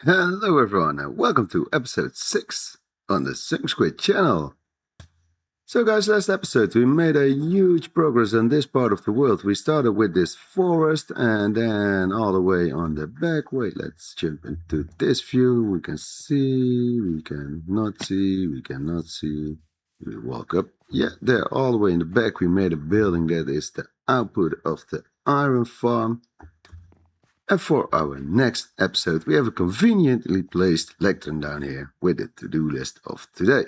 Hello everyone and welcome to episode 6 on the Squid channel. So guys, last episode we made a huge progress on this part of the world. We started with this forest and then all the way on the back. Wait, let's jump into this view. We can see, we cannot see, we cannot see. We walk up. Yeah, there all the way in the back we made a building that is the output of the iron farm. And for our next episode, we have a conveniently placed lectern down here with the to-do list of today.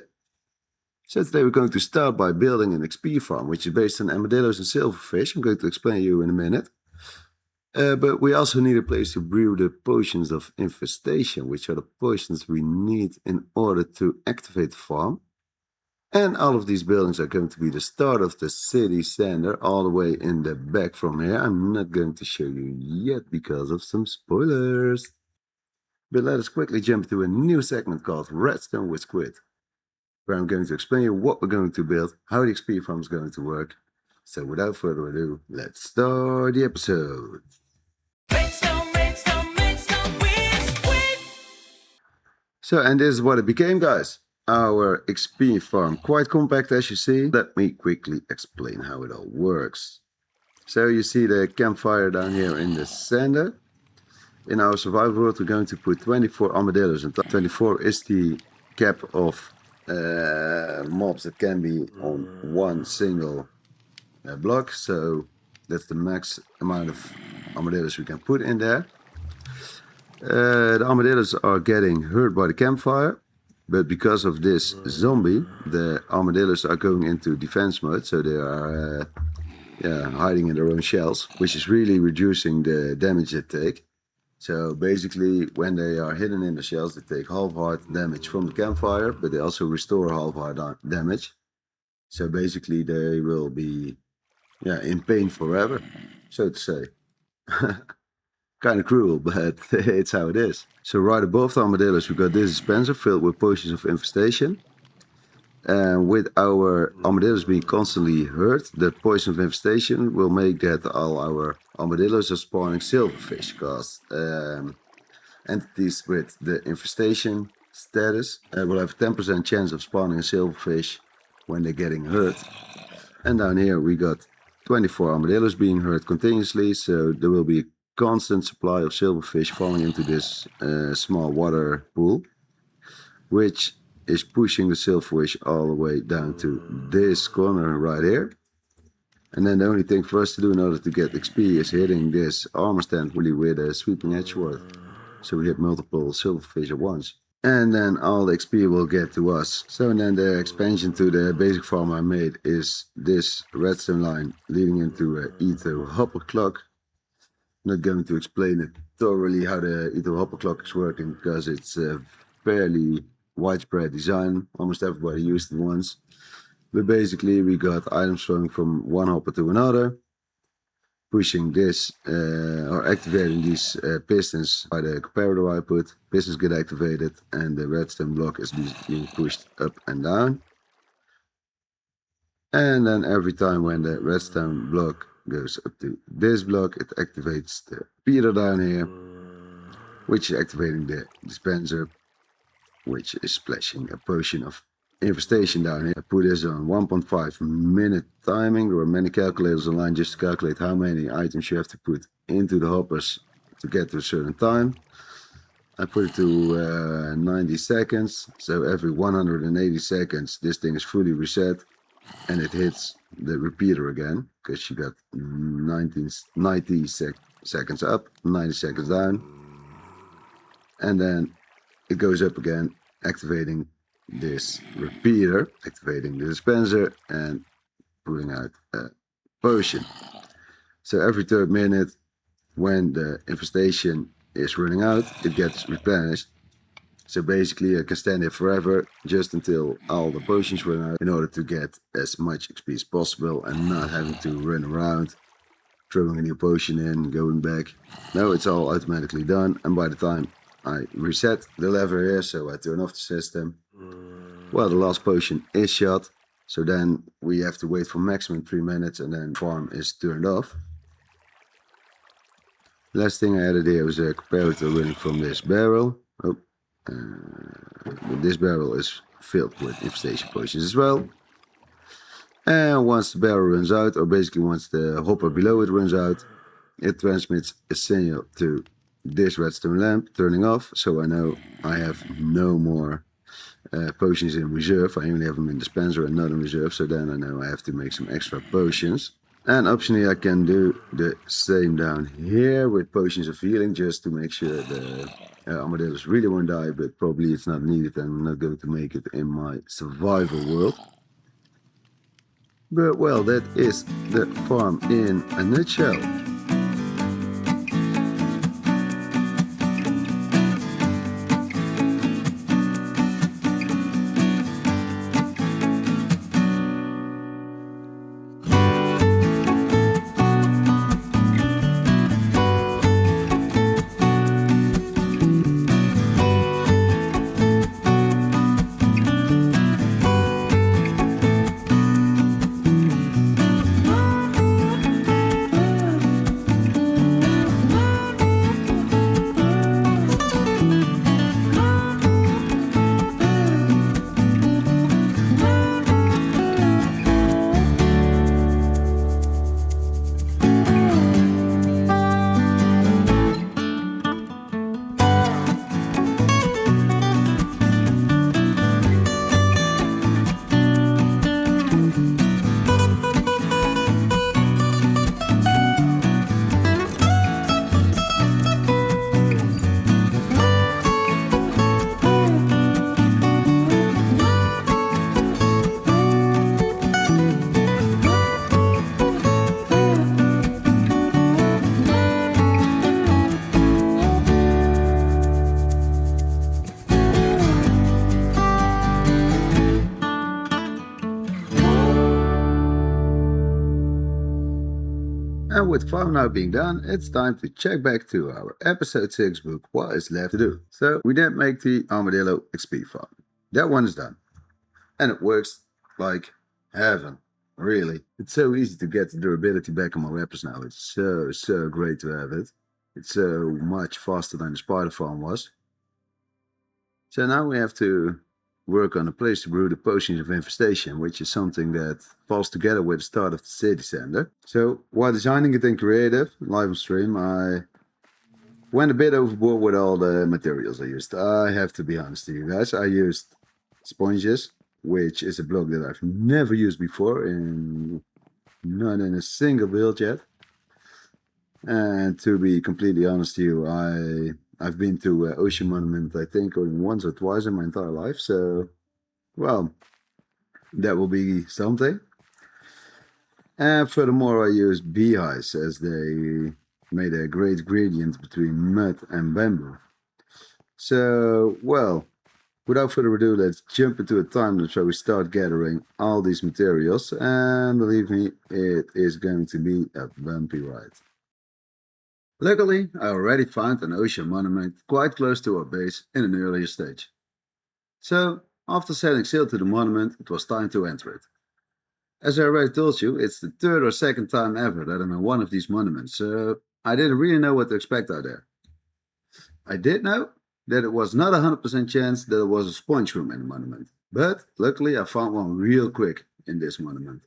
So today we're going to start by building an XP farm, which is based on armadillos and silverfish. I'm going to explain to you in a minute. But we also need a place to brew the potions of infestation, which are the potions we need in order to activate the farm. And all of these buildings are going to be the start of the city center, all the way in the back from here. I'm not going to show you yet because of some spoilers. But let us quickly jump to a new segment called Redstone with Squid, where I'm going to explain you what we're going to build, how the XP farm is going to work. So without further ado, let's start the episode. Redstone with Squid. So, and this is what it became, guys. Our XP farm, quite compact as you see. Let me quickly explain how it all works. So you see the campfire down here in the center. In our survival world we're going to put 24 armadillos on top. 24 is the cap of mobs that can be on one single block. So that's the max amount of armadillos we can put in there. The armadillos are getting hurt by the campfire. But because of this zombie, the armadillos are going into defense mode, so they are hiding in their own shells, which is really reducing the damage they take. So basically, when they are hidden in the shells, they take half-heart damage from the campfire, but they also restore half-heart damage. So basically, they will be in pain forever, so to say. Kind of cruel, but it's how it is. So right above the armadillos, we got this dispenser filled with potions of infestation. And with our armadillos being constantly hurt, the poison of infestation will make that all our armadillos are spawning silverfish, because entities with the infestation status will have a 10% chance of spawning a silverfish when they're getting hurt. And down here we got 24 armadillos being hurt continuously, so there will be a constant supply of silverfish falling into this small water pool, which is pushing the silverfish all the way down to this corner right here. And then the only thing for us to do in order to get XP is hitting this armor stand really with a sweeping edge sword. So we hit multiple silverfish at once. And then all the XP will get to us. So then the expansion to the basic farm I made is this redstone line leading into a Ito hopper clock. I'm not going to explain it thoroughly how the Ito hopper clock is working, because it's a fairly widespread design. Almost everybody used it once. But basically we got items flowing from one hopper to another, pushing this or activating these pistons by the comparator output. Pistons get activated and the redstone block is being pushed up and down. And then every time when the redstone block goes up to this block, it activates the repeater down here, which is activating the dispenser, which is splashing a potion of infestation down here. I put this on 1.5 minute timing. There are many calculators online just to calculate how many items you have to put into the hoppers to get to a certain time. I put it to 90 seconds, so every 180 seconds this thing is fully reset and it hits the repeater again, because you got 90 seconds up, 90 seconds down, and then it goes up again, activating this repeater, activating the dispenser, and putting out a potion. So every third minute, when the infestation is running out, it gets replenished. So basically I can stand here forever, just until all the potions run out, in order to get as much XP as possible and not having to run around, throwing a new potion in, going back. No, it's all automatically done, and by the time I reset the lever here, so I turn off the system, well, the last potion is shot, so then we have to wait for maximum 3 minutes and then the farm is turned off. Last thing I added here was a comparator running from this barrel. Oh, this barrel is filled with infestation potions as well. And once the barrel runs out, or basically once the hopper below it runs out, it transmits a signal to this redstone lamp turning off, so I know I have no more potions in reserve. I only have them in dispenser and not in reserve, so then I know I have to make some extra potions. And optionally I can do the same down here with potions of healing, just to make sure the armadillos really won't die, but probably it's not needed and I'm not going to make it in my survival world. But well, that is the farm in a nutshell. And with farm now being done, it's time to check back to our episode 6 book, What is Left to Do. So we did make the Armadillo XP farm. That one is done. And it works like heaven, really. It's so easy to get the durability back on my weapons now. It's so great to have it. It's so much faster than the spider farm was. So now we have to work on a place to brew the potions of infestation, which is something that falls together with the start of the city center. So while designing it in creative, live on stream, I went a bit overboard with all the materials I used. I have to be honest with you guys. I used sponges, which is a block that I've never used before, not in a single build yet. And to be completely honest with you, I've been to Ocean Monument, I think, only once or twice in my entire life. So, well, that will be something. And furthermore, I used beehives, as they made a great gradient between mud and bamboo. So, well, without further ado, let's jump into a time lapse where we start gathering all these materials. And believe me, it is going to be a bumpy ride. Luckily, I already found an ocean monument quite close to our base in an earlier stage. So, after setting sail to the monument, it was time to enter it. As I already told you, it's the third or second time ever that I'm in one of these monuments, so I didn't really know what to expect out there. I did know that it was not a 100% chance that there was a sponge room in the monument, but luckily I found one real quick in this monument.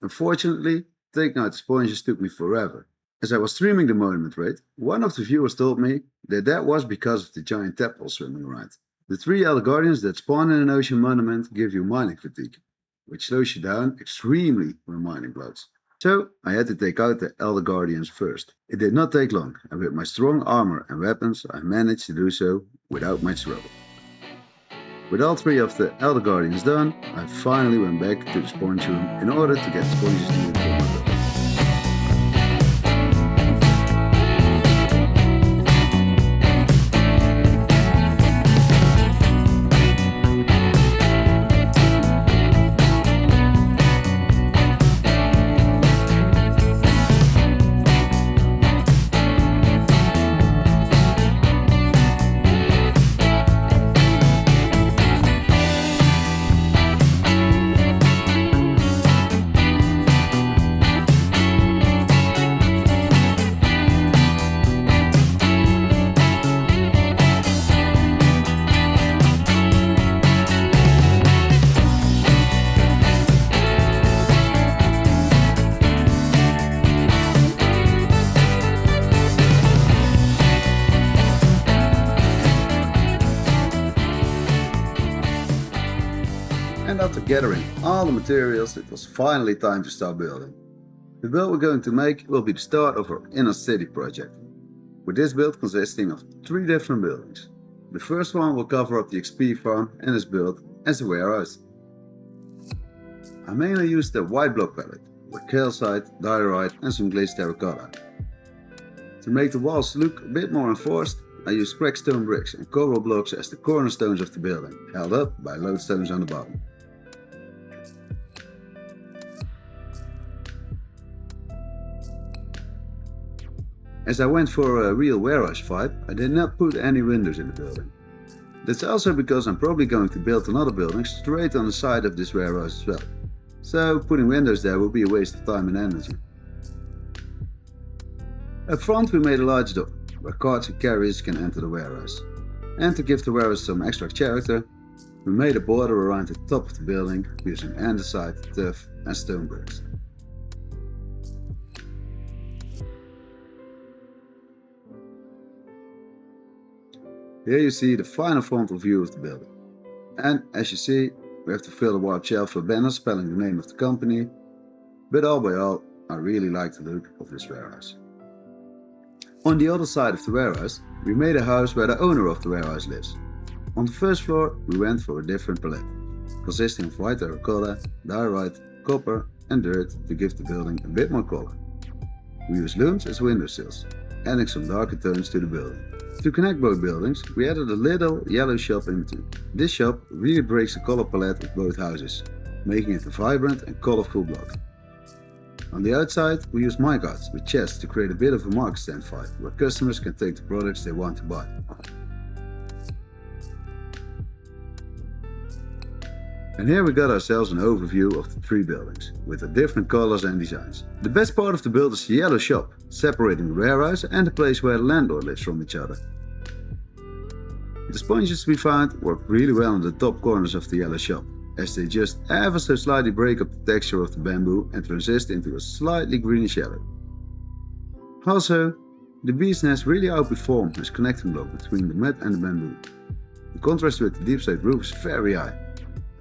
Unfortunately, taking out the sponges took me forever. As I was streaming the monument raid, one of the viewers told me that was because of the giant tadpole swimming around. The 3 Elder Guardians that spawn in an ocean monument give you mining fatigue, which slows you down extremely when mining blocks. So I had to take out the Elder Guardians first. It did not take long, and with my strong armor and weapons I managed to do so without much trouble. With all 3 of the Elder Guardians done, I finally went back to the sponge room in order to get sponges needed for my build. After gathering all the materials, it was finally time to start building. The build we're going to make will be the start of our inner city project, with this build consisting of 3 different buildings. The first one will cover up the XP farm and is built as a warehouse. I mainly used a white block palette with calcite, diorite and some glazed terracotta. To make the walls look a bit more enforced, I used cracked stone bricks and coral blocks as the cornerstones of the building, held up by lodestones on the bottom. As I went for a real warehouse vibe, I did not put any windows in the building. That's also because I'm probably going to build another building straight on the side of this warehouse as well. So putting windows there will be a waste of time and energy. Up front we made a large door, where carts and carriers can enter the warehouse. And to give the warehouse some extra character, we made a border around the top of the building using andesite, tuff and stone bricks. Here you see the final frontal view of the building. And as you see, we have to fill the warped shelf with banners spelling the name of the company, but all by all, I really like the look of this warehouse. On the other side of the warehouse, we made a house where the owner of the warehouse lives. On the first floor, we went for a different palette, consisting of white terracotta, diorite, copper and dirt to give the building a bit more color. We used looms as windowsills, adding some darker tones to the building. To connect both buildings, we added a little yellow shop in between. This shop really breaks the color palette of both houses, making it a vibrant and colorful block. On the outside, we used minecarts with chests to create a bit of a market stand vibe, where customers can take the products they want to buy. And here we got ourselves an overview of the 3 buildings, with the different colors and designs. The best part of the build is the yellow shop, separating the warehouse and the place where the landlord lives from each other. The sponges we found work really well in the top corners of the yellow shop, as they just ever so slightly break up the texture of the bamboo and transition into a slightly greenish yellow. Also, the bee's nest really outperformed as connecting block between the mud and the bamboo. The contrast with the deep slate roof is very high,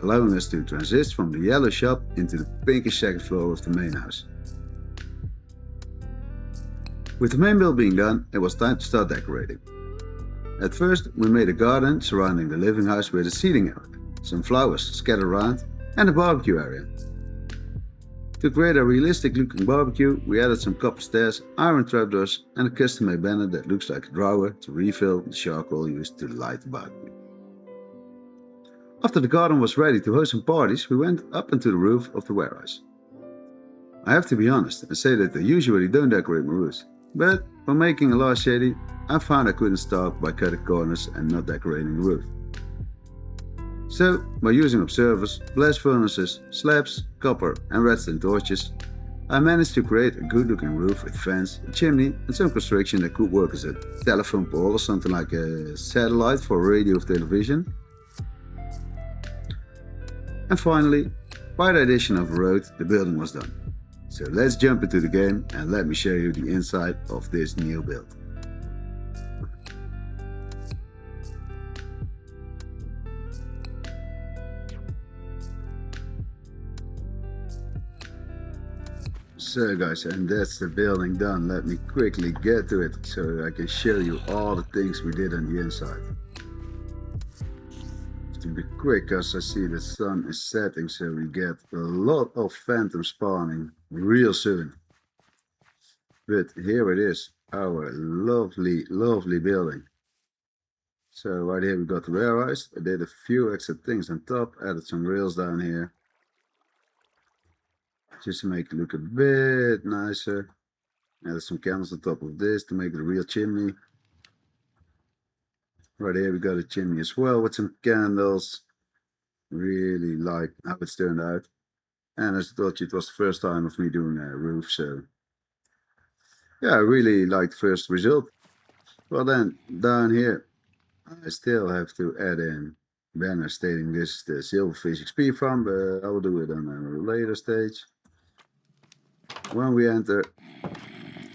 allowing us to transition from the yellow shop into the pinkish second floor of the main house. With the main build being done, it was time to start decorating. At first, we made a garden surrounding the living house with a seating area, some flowers scattered around and a barbecue area. To create a realistic looking barbecue, we added some copper stairs, iron trapdoors and a custom made banner that looks like a drawer to refill the charcoal used to light the barbecue. After the garden was ready to host some parties, we went up into the roof of the warehouse. I have to be honest and say that I usually don't decorate my roofs, but when making a large shady, I found I couldn't stop by cutting corners and not decorating the roof. So, by using observers, blast furnaces, slabs, copper and redstone torches, I managed to create a good looking roof with fence, a chimney and some construction that could work as a telephone pole or something like a satellite for radio or television. And finally, by the addition of a road, the building was done. So let's jump into the game and let me show you the inside of this new build. So guys, and that's the building done. Let me quickly get to it so I can show you all the things we did on the inside. To be quick, as I see the sun is setting, so we get a lot of phantom spawning real soon. But here it is, our lovely building. So right here we got the warehouse. I did a few extra things on top, added some rails down here, just to make it look a bit nicer. Added some candles on top of this to make it a real chimney. Right here we got a chimney as well with some candles. Really like how it's turned out. And as I told you, it was the first time of me doing a roof, so yeah, I really like the first result. Well then, down here, I still have to add in banner stating this is the Silverfish XP farm, but I will do it on a later stage. When we enter,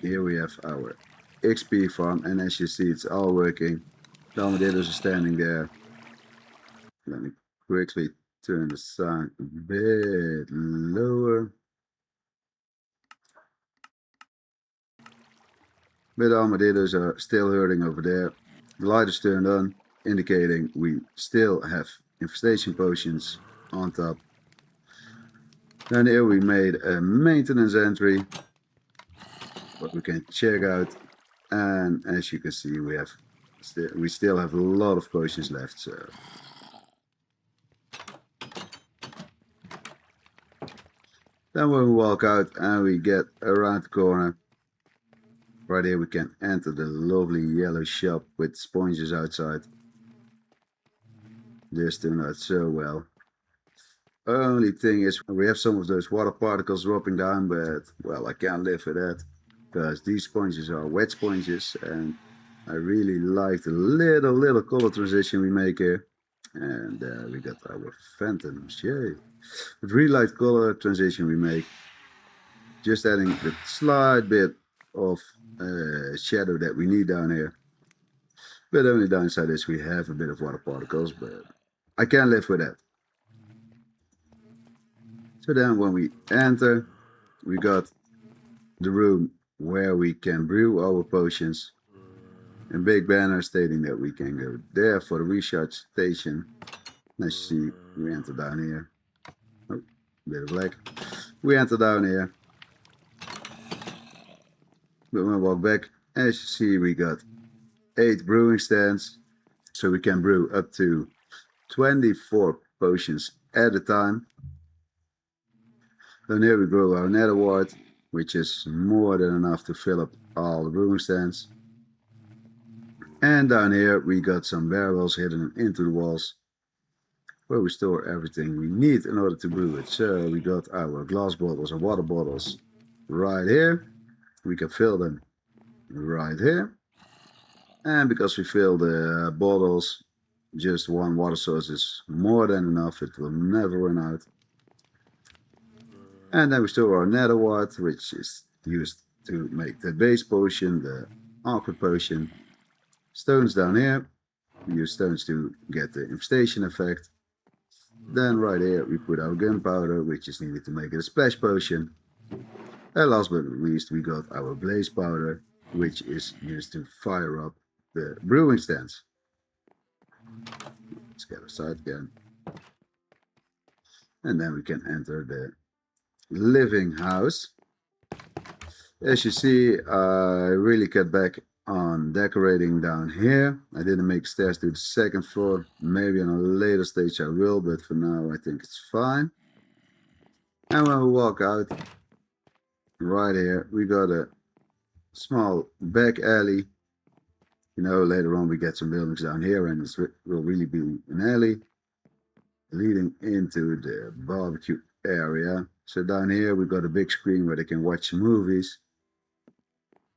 here we have our XP farm, and as you see, it's all working. The armadillos are standing there. Let me quickly turn the sound a bit lower. But the armadillos are still herding over there. The light is turned on, indicating we still have infestation potions on top. Then here we made a maintenance entry, what we can check out. And as you can see, we still have a lot of potions left. So then when we walk out and we get around the corner, right here we can enter the lovely yellow shop with sponges outside. This turned out so well. Only thing is we have some of those water particles dropping down, but well, I can't live with that because these sponges are wet sponges and I really like the little color transition we make here. And we got our phantoms, yay. But really like the color transition we make. Just adding the slight bit of shadow that we need down here. But the only downside is we have a bit of water particles, but I can live with that. So then when we enter, we got the room where we can brew our potions. A big banner stating that we can go there for the recharge station. Let's see, we enter down here. Oh, bit of lag. We enter down here. But when we walk back, as you see, we got 8 brewing stands. So we can brew up to 24 potions at a time. Then here we grow our nether wart, which is more than enough to fill up all the brewing stands. And down here we got some barrels hidden into the walls where we store everything we need in order to brew it. So we got our glass bottles and water bottles right here. We can fill them right here. And because we fill the bottles, just one water source is more than enough. It will never run out. And then we store our nether wart, which is used to make the base potion, the aqua potion. Stones down here. We use stones to get the infestation effect. Then right here we put our gunpowder, which is needed to make it a splash potion. And last but not least, we got our blaze powder, which is used to fire up the brewing stands. Let's get aside again. And then we can enter the living house. As you see, I really cut back on decorating down here. I didn't make stairs to the second floor. Maybe on a later stage I will, but for now I think it's fine. And when we walk out, right here, we got a small back alley. You know, later on we get some buildings down here and it will really be an alley leading into the barbecue area. So down here we got a big screen where they can watch movies,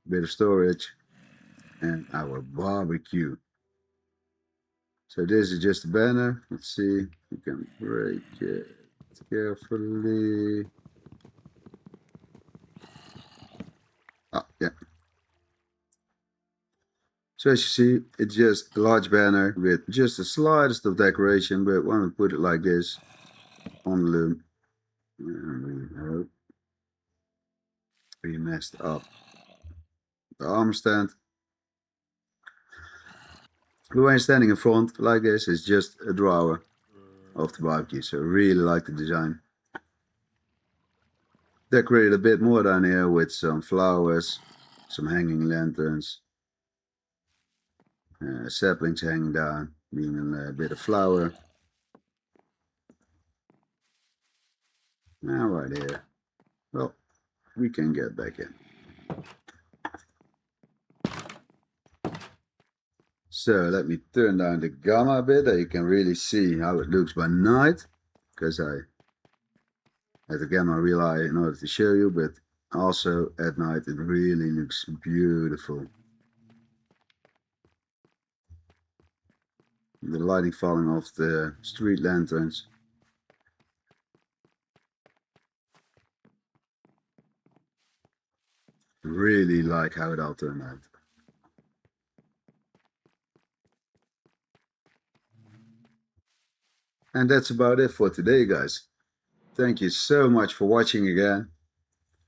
bit of storage, and our barbecue. So this is just a banner. Let's see, we can break it carefully. Oh, yeah. So as you see, it's just a large banner with just the slightest of decoration, but when we put it like this on the loom, we messed up the arm stand. But when you're standing in front like this, it's just a drawer of the barbecue. So I really like the design. Decorated a bit more down here with some flowers, some hanging lanterns, saplings hanging down, being a bit of flower. Now right here, well, we can get back in. So let me turn down the gamma a bit, that you can really see how it looks by night, because I had the gamma real high in order to show you, but also at night it really looks beautiful. The lighting falling off the street lanterns. Really like how it all turned out. And that's about it for today, guys. Thank you so much for watching again.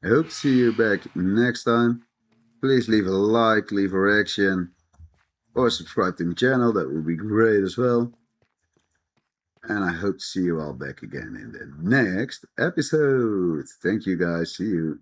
I hope to see you back next time. Please leave a like, leave a reaction, or subscribe to the channel. That would be great as well. And I hope to see you all back again in the next episode. Thank you, guys. See you.